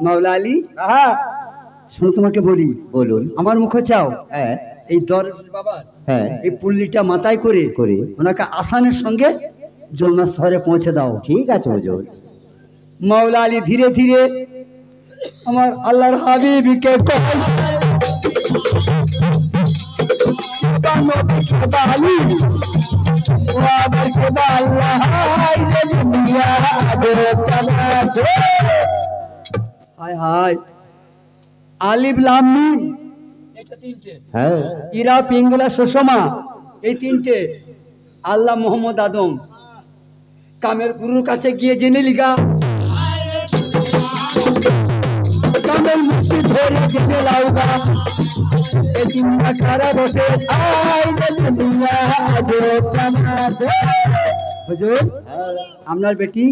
মাওলা আলী, শোনো তোমাকে বলি। বলুন। আমার মুখে চাও। হ্যাঁ। এই দরবেশ বাবা, হ্যাঁ, এই পুল্লিটা মাথায় করে করে ওনাকে আসানের সঙ্গে জলমা শহরে পৌঁছে দাও। ঠিক আছে হুজুর। মাওলা আলী ধীরে ধীরে আমার আল্লাহর হাবিবকে কয়, হায় হায়, আলিফ লাম মিম, এটা তিনটে। হ্যাঁ, ইরা পিঙ্গলা সুষমা, এই তিনটে। আল্লাহ মোহাম্মদ আদম কামের গুরুর কাছে গিয়ে জেনে লিগা, কামের মুর্শিদ ধরে জেনে লাউগা, এই দুনিয়া খারা বসে হুজুর, আপনার বেটি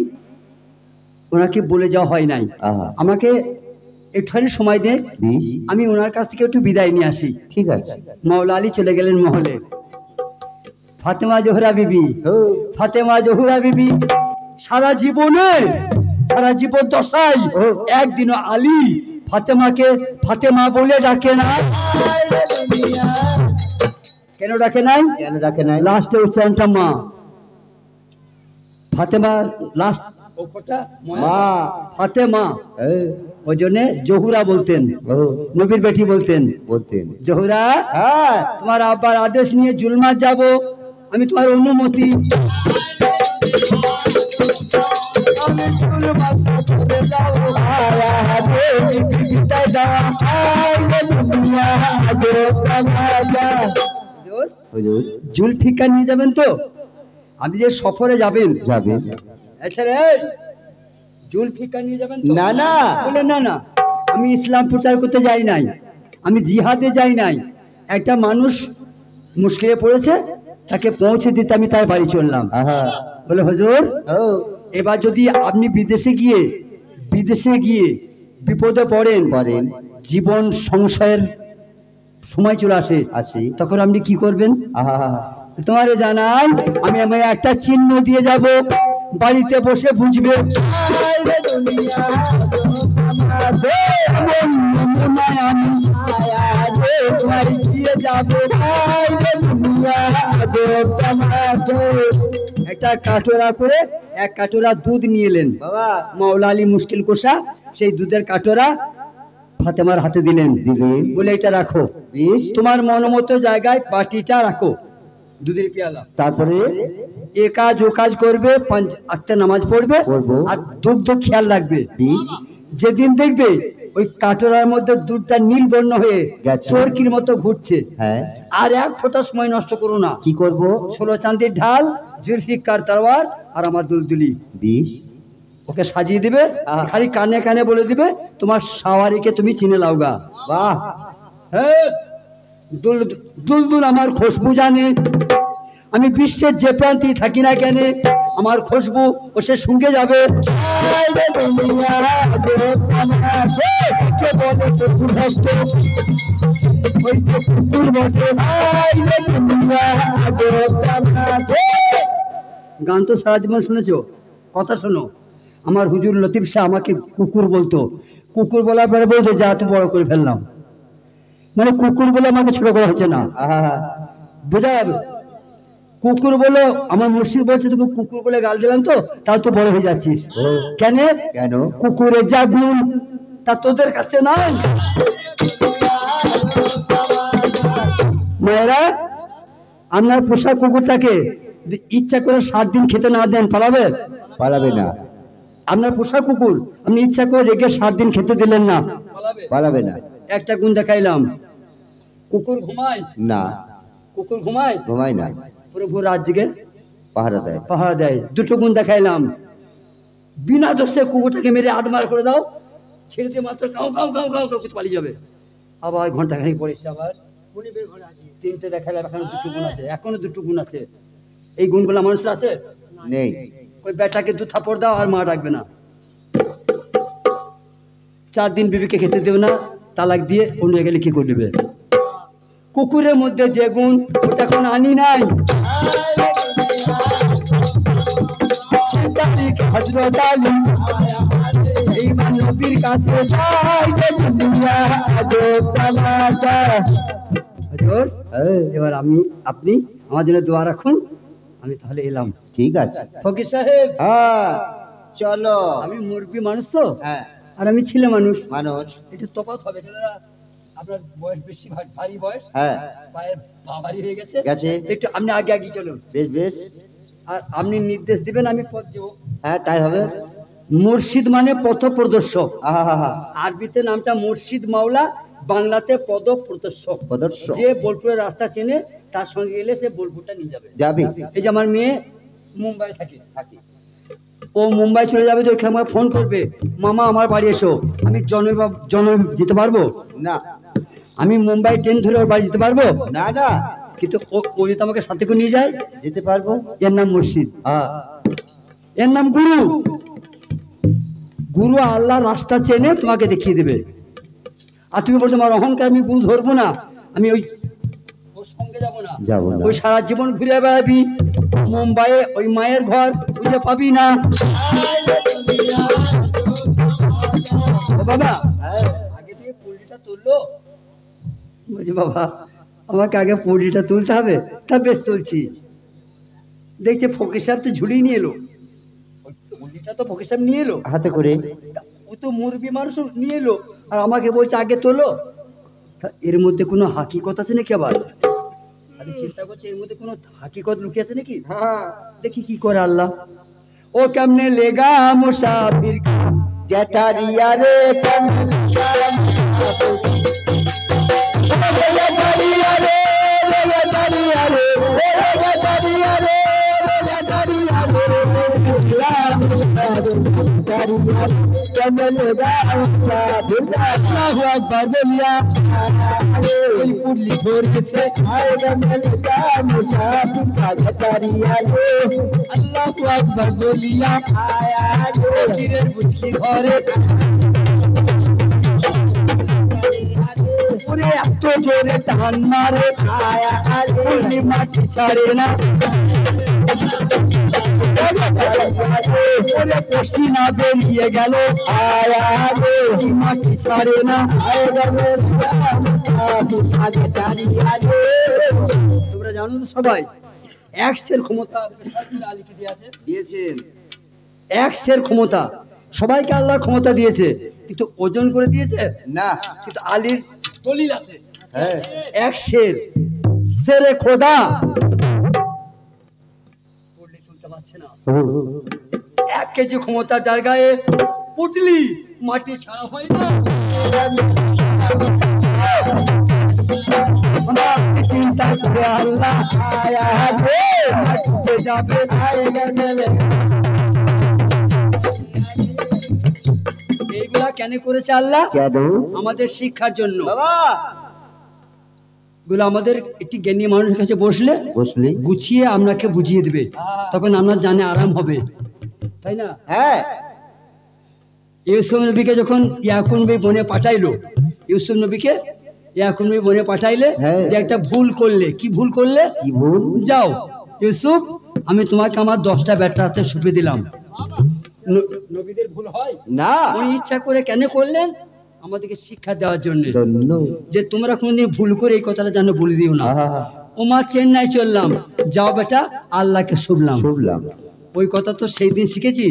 ওনাকে বলে যাওয়া হয় নাই। আমাকে একটুখানি সময় দেন, আমি ওনার কাছ থেকে একটু বিদায় নিয়ে আসি। ঠিক আছে। মাওলা আলী চলে গেলেন মহলে। ফাতেমা জোহরা বিবি, ফাতেমা জোহরা বিবি সারা জীবনে, সারা জীবন দশায় একদিনও আলী ফাতেমাকে ফাতেমা বলে ডাকে না। কেন ডাকে নাই? কেন ডাকে নাই? লাস্টে উচ্চারণটা মা। ফাতেমা লাস্ট অক্ষরটা মা, ফাতেমা। ওই জন্যে জহুরা বলতেন, নবীর বেটি বলতেন। জহুরা, তোমার আব্বার আদেশ নিয়ে জুলমাত যাব, আমি তোমার অনুমতি। জুলফিকার নিয়ে যাবেন তো? আপনি যে সফরে যাবেন, আচ্ছা রে, জুলফিকার নিয়ে যাবেন তো? না না, বলে না না, আমি ইসলাম প্রচার করতে যাই নাই, আমি জিহাদে যাই নাই। একটা মানুষ মুশকিলে পড়েছে, তাকে পৌঁছে দিতে আমি তার বাড়ি চললাম। বলে হুজুর, এবার যদি আপনি বিদেশে গিয়ে বিপদে পড়েন, জীবন সংশয়ের সময় চলে আসে, তখন আপনি কি করবেন? তোমারে জানাই, আমি একটা চিহ্ন দিয়ে যাব, বাড়িতে বসে বুঝবে। একটা কাটোরা করে এক কাটোরা দুধ নিয়ে এলেন মাওলা আলী মুশকিল কোষা। সেই দুধের কাটোরা ফাতেমার হাতে দিলেন, বলে এটা রাখো, তোমার মনমতো জায়গায় বাটিটা রাখো, দুধের পেয়ালা। তারপরে এ কাজ ও কাজ করবে, পাঁচ ওয়াক্ত নামাজ পড়বে, আর দুগ্ধ খেয়াল রাখবে। যেদিন দেখবে ওই কাটোরার মধ্যে দুধটা নীল বর্ণ হয়ে চরকির মতো ঘুরছে, আর এক ফোঁটা সময় নষ্ট করো না। কি করব? 16 চাঁদির ঢাল, জুলফিকার তরোয়ার, আর আমার দুলদুলি 20 ওকে সাজিয়ে দিবে। খালি কানে কানে বলে দিবে, তোমার সাওয়ারিকে তুমি চিনে লাওগা। বাহ, হ্যাঁ, দুলদুল আমার খুশবু জানে। আমি বিশ্বের যে প্রান্তে থাকি না কেন, আমার খুশবু ও সে সঙ্গে যাবে। গান তো সারা জীবন শুনেছো, কথা শোনো। আমার হুজুর লতিফ শাহ আমাকে কুকুর বলতো, কুকুর বলার পরে বলছে যা তুই বড় করে ফেললাম, মানে কুকুর বলে আমাকে ছোট করা হচ্ছে না, বোঝা যাবে। কুকুর বলে আমার মুর্শিদ বলছে, তোকে কুকুর বলে গাল দিলাম তো, তাও তো বড় হয়ে যাচ্ছিস। কেন? কুকুরের যা গুণ তা তোদের কাছে নাই। মেয়েরা, আপনার পোষা কুকুরটাকে ইচ্ছা করে 7 দিন খেতে না দেন, পালাবে না। আপনার পোষা কুকুর আপনি ইচ্ছা করে রেখে 7 দিন খেতে দিলেন না, পালাবে না। একটা গুণ দেখাইলাম, কুকুর ঘুমায় না। কুকুর ঘুমায় না, প্রভু রাত জেগে পাহারা দেয়। দুটো গুণ দেখাইলাম। বিনা দোষে কুকুরটাকে মেরে আদমার করে দাও, ছেড়ে দিয়ে মাত্র cow cow cow cow cow পালিয়ে যাবে। আবার ঘন্টা খানিক পরে আবার তিনটে দেখাইলাম। এখনো দুটো গুণ আছে। এই গুণগুলো মানুষের আছে নেই। ওই বেটাকে 2 থাপড় দাও আর মা ডাকবে না। 4 দিন বিবিকে খেতে দেও না, তালাক দিয়ে অন্য গেলে কি করে দেবে? কুকুরের মধ্যে যে গুণ ওটা এখন আনি নাই। তারিখ হযরত আলী এইবার নবীর কাছে যাই দুনিয়া আজব তামাশা। হুজুর এবার আপনি আমার জন্য দোয়া রাখুন, আমি তাহলে এলাম। ঠিক আছে ফকির সাহেব। হ্যাঁ চলো। আমি মুরব্বী মানুষ তো, হ্যাঁ আর আমি ছেলে মানুষ, একটু তফাৎ হবে। আপনার বয়স বেশি, ভারী বয়স, হ্যাঁ পায়ের পা ভারী হয়ে গেছে, একটু আপনি আগে আগে চলুন। বেশ বেশ। আর আপনি নির্দেশ দিবেন, আমি পথ দেবো। হ্যাঁ তাই হবে। মুর্শিদ মানে পথ প্রদর্শক। আহা আরবিতে নামটা মুর্শিদ মাওলা, বাংলাতে পদ প্রদর্শক। যে বোলপুরের রাস্তা চেনে তার সঙ্গে গেলে সে বোলপুরটা নিয়ে যাবে। এই যে আমার মেয়ে মুম্বাই থাকে, ও মুম্বাই চলে যাবে, তো ওখানে ফোন করবে, মামা আমার বাড়ি এসো। আমি জনম যেতে পারবো না, আমি মুম্বাই ট্রেন ধরে ওর বাড়ি যেতে পারবো না না, কিন্তু ও যদি আমাকে সাথে করে নিয়ে যায় যেতে পারবো। এর নাম মুর্শিদ, এর নাম গুরু। গুরু আল্লাহ রাস্তা চেনে তোমাকে দেখিয়ে দেবে। আর তুমি বলছো আমার অহংকার, আমি গুরু ধরবো না, আমি ওর সঙ্গে যাবো না। ওই সারা জীবন ঘুরে বেড়াবি মুম্বাইয়ে, ওই মায়ের ঘর খুঁজে পাবি না। বাবা আগে থেকে পল্লিটা তুললো, বলছি বাবা আমাকে আগে পল্লিটা তুলতে হবে। তা বেশ তুলছি। দেখছে ফকির সাহেব তো ঝুলিয়ে নিয়ে এলো, পল্লিটা তো ফকির সাহেব নিয়ে এলো হাতে করে। ও তো মুরব্বী মানুষ নিয়ে এলো, আর আমাকে বলছে আগে তোলো। তা এর মধ্যে কোনো হাকিকত আছে নাকি? আবার আমি চিন্তা করছি এর মধ্যে কোনো হাকিকত লুকিয়ে আছে নাকি। দেখি কি করে আল্লাহ। ও কেমনে লেগা মুসাফির জটারিয়া রে পুরলি ধর গেছে আল্লাহু আকবার বলিয়া ফকিরের বুঝলি ঘরে ওরে এত জোরে টান মারে পুরলি মাটি ছাড়ে না, পশিনা বেরিয়ে গেল মাটি ছাড়ে না। তোমরা জানো তো সবাই একশের ক্ষমতা দিয়েছেন, একশের ক্ষমতা সবাইকে আল্লাহ ক্ষমতা দিয়েছে, কিন্তু ওজন করে দিয়েছে না। কিন্তু আলীর দলিল আছে একশের, সেরে খোদা তুলতে পারছে না। 1 কেজি ক্ষমতা যার গায়ে পুটলি মাটি ছাড়া হয় না। চিন্তা করে আল্লাহ যাবে এইগুলা কেন করেছে আল্লাহ? আমাদের শিক্ষার জন্য। গুলো আমাদের একটি জ্ঞানী মানুষের কাছে বসলে গুছিয়ে আপনাকে বুঝিয়ে দেবে, তখন আমরা জানে আরাম হবে, তাই না? হ্যাঁ। ইউসুফ নবীকে যখন ইয়াকুব নবী বনে পাঠাইলো, ইউসুফ নবীকে ইয়াকুব নবী বনে পাঠাইলে যে একটা ভুল করলে। কি ভুল করলে? কি ভুল? যাও ইউসুফ, আমি তোমাকে আমার 10টা বেটা হাতে সঁপে দিলাম। নবীদের ভুল হয় না। উনি ইচ্ছা করে কেন করলেন? আমাদেরকে শিক্ষা দেওয়ার জন্য, যে তোমরা কোনদিন ভুল করে এই কথাটা যেন বলে দিও না। ওমা চেন্নাই চললাম, যাও বেটা আল্লাহকে শুনলাম। ওই কথা তো সেই দিন শিখেছি।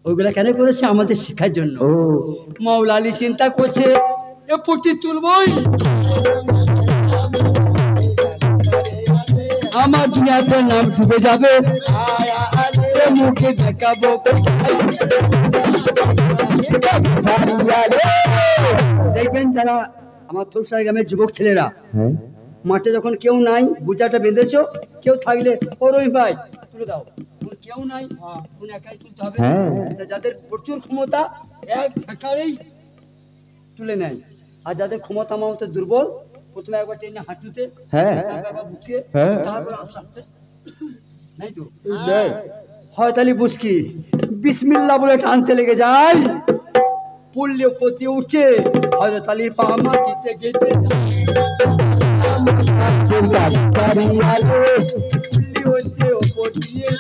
ওইগুলা কেন করেছে? আমাদের শিক্ষার জন্য। মাওলা আলী চিন্তা করছে এ পুটি তুলবই, আমার দুনিয়াতে নাম ডুবে যাবে, মুখে দেখাবো। দেখবেন যারা আমার থোরসার গ্রামের যুবক ছেলেরা মাঠে যখন কেউ নাই, বুঝাটা বেঁধেছো, কেউ থাকলে ওরই ভাই তুলে দাও, কেউ নাই একাই তুলতে হবে। যাদের প্রচুর ক্ষমতা এক ঝাঁকারেই তুলে নেয়, আর যাদের ক্ষমতা আমার মতো দুর্বল, প্রথমে একবার টেনে হাঁটুতে, বুকে, তারপর আস্তে আস্তে, নাই তো হয়তালি বুঝকি বিসমিল্লাহ বলে টানতে লেগে যায়, পড়লে উপর দিয়ে উঠছে, হযরত আলীর পা মাটিতে গেঁথে হচ্ছে ওপর দিয়ে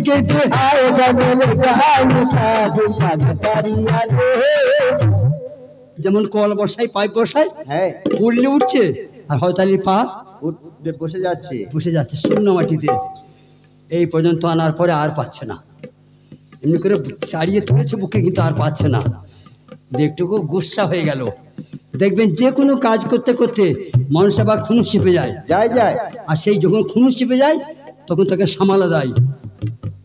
कहते हाय गमल गाम साधु कागतारिया रे। যেমন কল বসাই পাইপ বসাই, হ্যাঁ উঠলে উঠছে আর হয়তালির পা বসে যাচ্ছে। বসে যাচ্ছে শূন্য মাটিতে। এই পর্যন্ত আনার পরে আর পাচ্ছে না, এমনি করে চাড়িয়ে তুলেছে বুকে, কিন্তু আর পাচ্ছে না। দেখটুকু গুসা হয়ে গেল। দেখবেন যে কোনো কাজ করতে করতে মানুষ আবার খুনুস চেপে যায়, যায় যায়। আর সেই যখন খুনুস চেপে যায় তখন তাকে সামালা দেয়।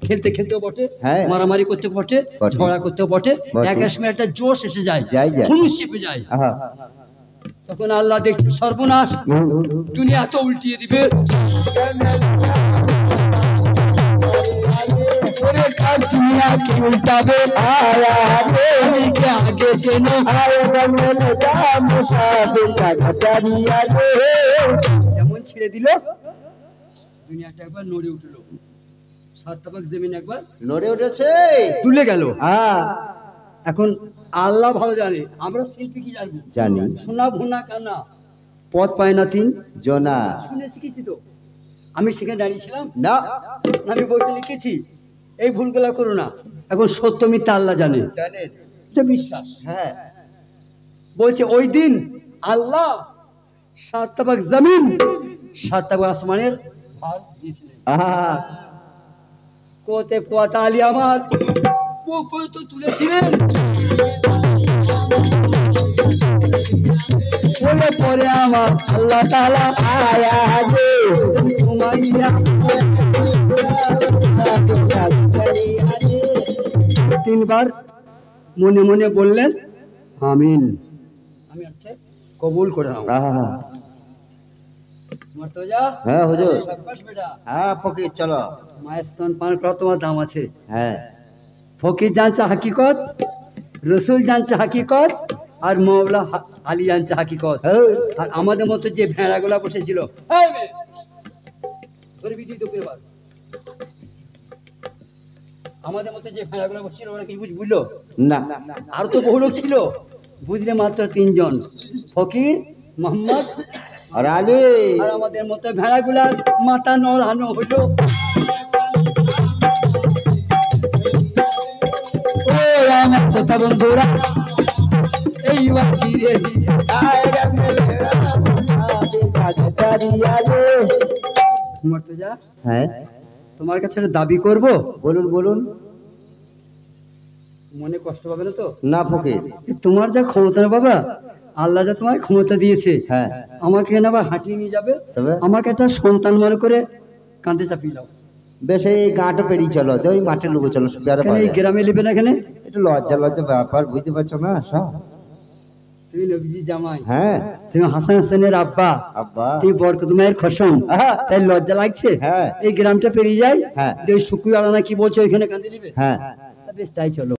খেলতে খেলতেও বটে, হ্যাঁ। মারামারি করতে বটে, বটে। ঝগড়া করতেও বটে, বটে। এক সময় একটা জোশ এসে যায়, যায় যায়। খুনুস চেপে যায়। আহা তখন আল্লাহ দেখছে সর্বনাশ, দুনিয়া তো উল্টিয়ে দিবে। ওরে কাল দুনিয়া কি উল্টাবে, আয়া রে কে আগে চেনো, हाय गमल गाम साधु कागतारिया रे। যেমন ছেড়ে দিল দুনিয়াটা একবার নড়ে উঠলো, সাত তাবাক জমিন একবার নড়ে উঠেছে। তুলে গেল। হ্যাঁ এখন আল্লাহ ভালো জানে, আমরা শিল্পী কি জানবো? জানি। শোনা ভুনা কান্না পথ পায় না তিন, জোনা শুনে শিখেছি তো। আমি সেখানে দাঁড়িয়েছিলাম, না আমি বইটা লিখেছি, এই ভুলগুলা করো না। এখন সত্য মিথ্যা আল্লাহ জানে, জানেন। এটা বিশ্বাস। হ্যাঁ বলছে ওই দিন আল্লাহ সাত তাবাক জমিন সাত তাবাক আসমানের ভার দিয়েছিলেন। আহা কোতে কোয়াতা আলী আমার বুক পর্যন্ত তুলেছিলেন। বলে পরে আমার আল্লাহ তাআলা आया रे ঘুমাইয়া তিনবার মনে মনে বললেন আমিন। আমি হচ্ছে কবুল করে নাও। आहा মর্তজা হ্যাঁ হুজুর। শাবাশ বেটা, হ্যাঁ ফকির চলো। মায়ের স্তন পান করা তোমার দাম আছে। হ্যাঁ ফকির জানছে হাকিকত, রসুল জানছে হাকিকত, আর মওলা আলী জানছে হাকিকত। আর আমাদের মতো যে ভেড়াগুলা বসেছিল, এই মেয়ে, তোর বিধি তো পেবার। আমাদের মতো যে ভেড়াগুলা বসেছিল ওরা কি বুঝলো? না আর তো বহু লোক ছিল, বুঝলে মাত্র তিনজন, ফকির, মোহাম্মদ আর আলী। আর আমাদের মতো ভেড়াগুলার মাথা নড়ানো হলো। ও আমার শ্রোতা বন্ধুরা, এইবার ধীরে ধীরে हाय गमल गाम साधु कागतारिया रे। মর্তজা, হ্যাঁ তোমার কাছে একটা দাবি করব, বলুন বলুন। মনে কষ্ট পাবে না তো? না ফকির। তোমার যা ক্ষমতা না বাবা, আল্লাহ যা তোমার ক্ষমতা দিয়েছে, হ্যাঁ আমাকে এনে আবার হাঁটিয়ে নিয়ে যাবে, তবে আমাকে একটা সন্তান মনে করে কাঁধে চাপিয়ে দাও। বেশ এই গাঁটা পেরিয়ে চলো, তো ওই মাঠের লোক চলো, সুবিধা এখানে এই গ্রামে নেবে না, এখানে একটু লজ্জা লজ্জা ব্যাপার, বুঝতে পারছো না সব। তুমি নবীজি জামাই, হ্যাঁ তুমি হাসান হাসানের আব্বা, আব্বা। তুমি বরকত মায়ের খসম, আহা, তাই লজ্জা লাগছে? হ্যাঁ। এই গ্রামটা পেরিয়ে যায়, হ্যাঁ। যে শুকুর আলাদা কি বলছো, ওইখানে কাঁদে নিবে? হ্যাঁ তা বেশ তাই চলো।